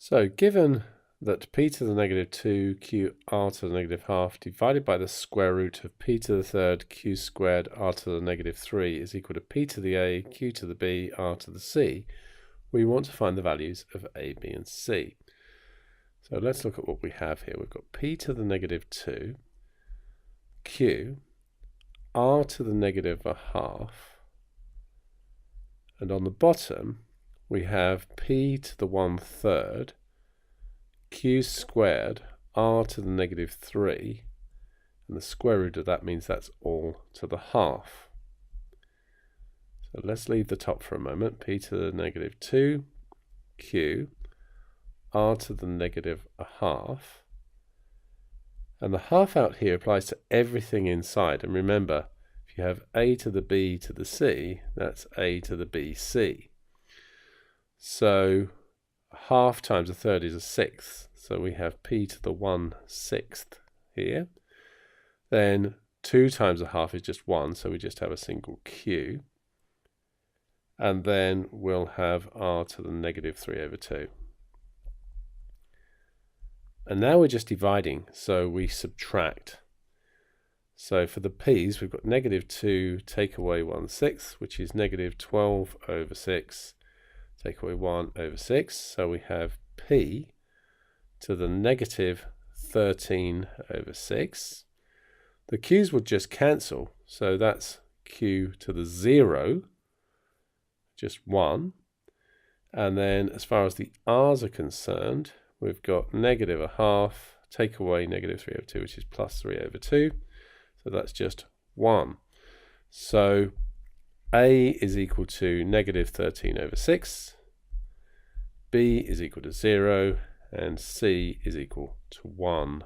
So given that p to the negative 2 q r to the negative half divided by the square root of p to the third q squared r to the negative 3 is equal to p to the a, q to the b, r to the c, we want to find the values of a, b and c. So let's look at what we have here. We've got p to the negative 2, q, r to the negative a half, and on the bottom we have p to the 1/3, q squared, r to the negative 3, and the square root of that means that's all to the half. So let's leave the top for a moment. P to the negative 2, q, r to the negative a half, and the half out here applies to everything inside. And remember, if you have a to the b to the c, that's a to the bc. So half times a third is a sixth. So we have p to the 1/6 here. Then 2 times a half is just 1, so we just have a single q. And then we'll have r to the negative 3/2. And now we're just dividing, so we subtract. So for the p's, we've got negative 2 take away 1/6, which is negative 12/6, take away 1/6. So we have p to the negative 13/6. The q's would just cancel, so that's q to the 0, just 1. And then as far as the r's are concerned, we've got negative a half, take away negative 3/2, which is plus 3/2. So that's just 1. So a is equal to negative 13/6, b is equal to 0, and c is equal to 1